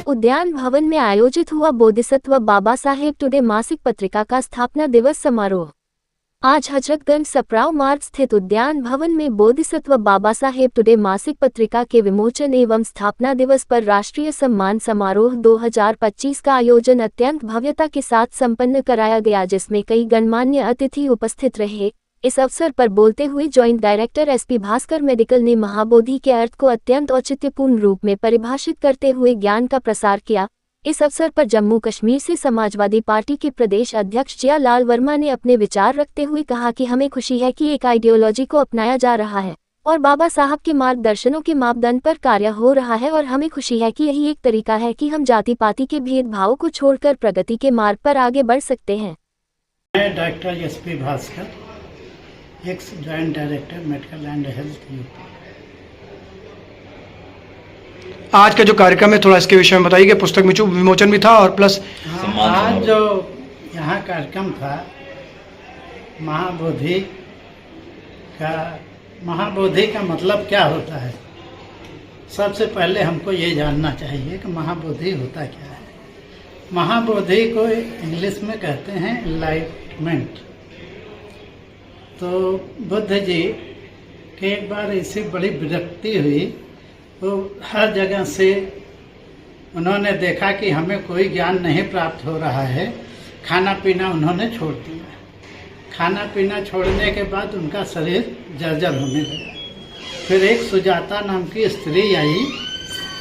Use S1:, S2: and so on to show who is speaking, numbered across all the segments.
S1: उद्यान भवन में आयोजित हुआ बोधिसत्व बाबा साहेब टुडे मासिक पत्रिका का स्थापना दिवस समारोह। आज हजरतगंज सप्राव मार्ग स्थित उद्यान भवन में बोधिसत्व बाबा साहेब टुडे मासिक पत्रिका के विमोचन एवं स्थापना दिवस पर राष्ट्रीय सम्मान समारोह 2025 का आयोजन अत्यंत भव्यता के साथ संपन्न कराया गया, जिसमें कई गणमान्य अतिथि उपस्थित रहे। इस अवसर पर बोलते हुए joint director SP Bhaskar medical ने महाबोधि के अर्थ को अत्यंत औचित्यपूर्ण रूप में परिभाषित करते हुए ज्ञान का प्रसार किया। इस अवसर पर जम्मू कश्मीर से समाजवादी पार्टी के प्रदेश अध्यक्ष जियालाल वर्मा ने अपने विचार रखते हुए कहा कि हमें खुशी है कि एक आइडियोलॉजी को अपनाया जा रहा है और बाबा साहब के मार्गदर्शनों के मापदंड पर कार्य हो रहा है, और हमें खुशी है कि यही एक तरीका है कि हम जाति पाति के भेदभाव को छोड़कर प्रगति के मार्ग पर आगे बढ़ सकते हैं।
S2: मैं doctor SP Bhaskar, x joint director medical and health UP.
S3: आज का जो कार्यक्रम है थोड़ा इसके विषय में बताइए कि पुस्तक विमोचन भी था और प्लस
S2: आज जो यहाँ कार्यक्रम था महाबोधि का मतलब क्या होता है। सबसे पहले हमको ये जानना चाहिए कि महाबोधि होता क्या है। महाबोधि को इंग्लिश में कहते हैं एनलाइटमेंट। तो बुद्ध जी के एक बार ऐसी बड़ी विरक्ति हुई, तो हर जगह से उन्होंने देखा कि हमें कोई ज्ञान नहीं प्राप्त हो रहा है। खाना पीना उन्होंने छोड़ दिया। खाना पीना छोड़ने के बाद उनका शरीर जर्जर होने लगा। फिर एक सुजाता नाम की स्त्री आई,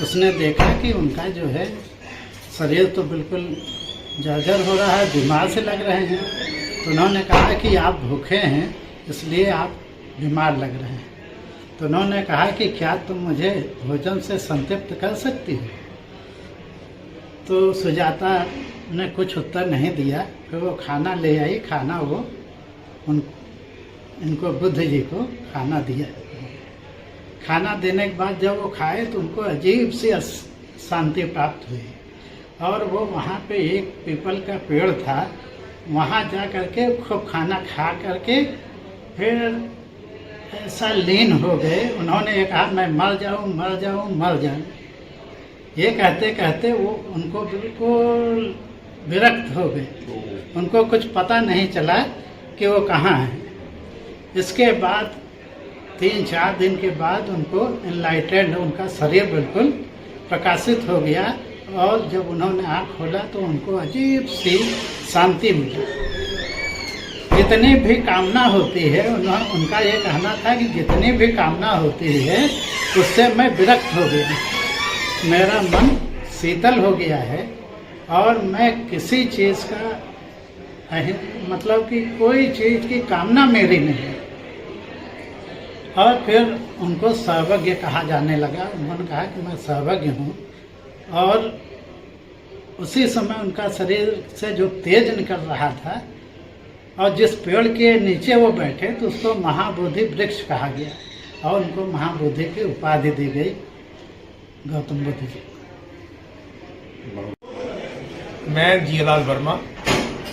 S2: उसने देखा कि उनका जो है शरीर तो बिल्कुल जर्जर हो रहा है, बीमार से लग रहे हैं। तो उन्होंने कहा कि आप भूखे हैं इसलिए आप बीमार लग रहे हैं। तो उन्होंने कहा कि क्या तुम मुझे भोजन से संतृप्त कर सकती हो। तो सुजाता ने कुछ उत्तर नहीं दिया। फिर वो खाना ले आई। खाना वो इनको बुद्ध जी को खाना दिया। खाना देने के बाद जब वो खाए तो उनको अजीब सी शांति प्राप्त हुई, और वो वहाँ पे एक पीपल का पेड़ था, वहाँ जा करके खूब खाना खा करके फिर ऐसा लीन हो गए। उन्होंने कहा मैं मर जाऊं मर जाऊं मर जाऊं। ये कहते कहते वो उनको बिल्कुल विरक्त हो गए। उनको कुछ पता नहीं चला कि वो कहाँ हैं। इसके बाद 3-4 दिन के बाद उनको एनलाइटेंड, उनका शरीर बिल्कुल प्रकाशित हो गया, और जब उन्होंने आँख खोला तो उनको अजीब सी शांति मिली। जितनी भी कामना होती है, उनका ये कहना था कि जितनी भी कामना होती है उससे मैं विरक्त हो गया, मेरा मन शीतल हो गया है, और मैं किसी चीज़ का मतलब कि कोई चीज़ की कामना मेरी नहीं है। और फिर उनको सर्वज्ञ कहा जाने लगा। उन्होंने कहा कि मैं सर्वज्ञ हूँ, और उसी समय उनका शरीर से जो तेज निकल रहा था, और जिस पेड़ के नीचे वो बैठे तो उसको महाबोधि वृक्ष कहा गया, और उनको महाबोधि की उपाधि दी गई, गौतम बुद्ध जी।
S4: मैं जियालाल वर्मा,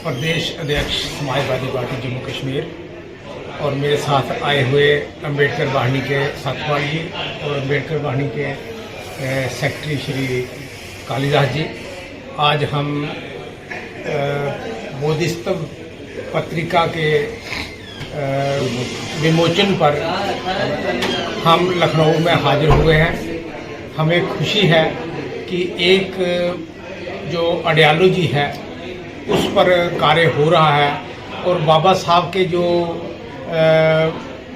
S4: प्रदेश अध्यक्ष समाजवादी पार्टी जम्मू कश्मीर, और मेरे साथ आए हुए अम्बेडकर वाहिनी के सतपाल जी और अम्बेडकर वाहिनी के सेक्रेटरी श्री कालीदास जी। आज हम बोधिसत्व पत्रिका के विमोचन पर हम लखनऊ में हाजिर हुए हैं। हमें खुशी है कि एक जो आइडियोलॉजी है उस पर कार्य हो रहा है, और बाबा साहब के जो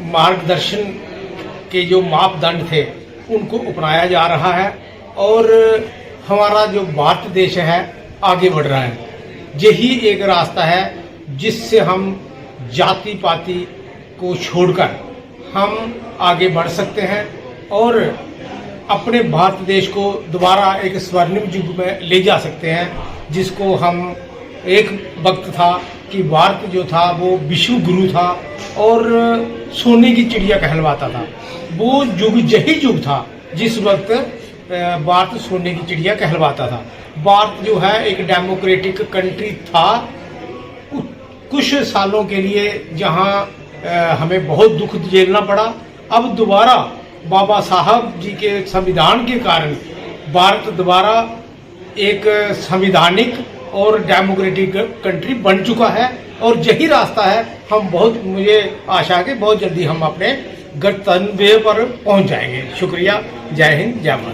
S4: मार्गदर्शन के जो मापदंड थे उनको अपनाया जा रहा है, और हमारा जो भारत देश है आगे बढ़ रहा है। यही एक रास्ता है जिससे हम जाति पाति को छोड़कर हम आगे बढ़ सकते हैं, और अपने भारत देश को दोबारा एक स्वर्णिम युग में ले जा सकते हैं, जिसको हम एक वक्त था कि भारत जो था वो विश्व गुरु था और सोने की चिड़िया कहलवाता था। वो युग यही युग था जिस वक्त भारत सोने की चिड़िया कहलवाता था। भारत जो है एक डेमोक्रेटिक कंट्री था कुछ सालों के लिए जहां हमें बहुत दुख झेलना पड़ा, अब दोबारा बाबा साहब जी के संविधान के कारण भारत दोबारा एक संविधानिक और डेमोक्रेटिक कंट्री बन चुका है और यही रास्ता है। हम मुझे आशा है कि बहुत जल्दी हम अपने गंतव्य पर पहुंच जाएंगे। शुक्रिया। जय हिंद, जय भारत।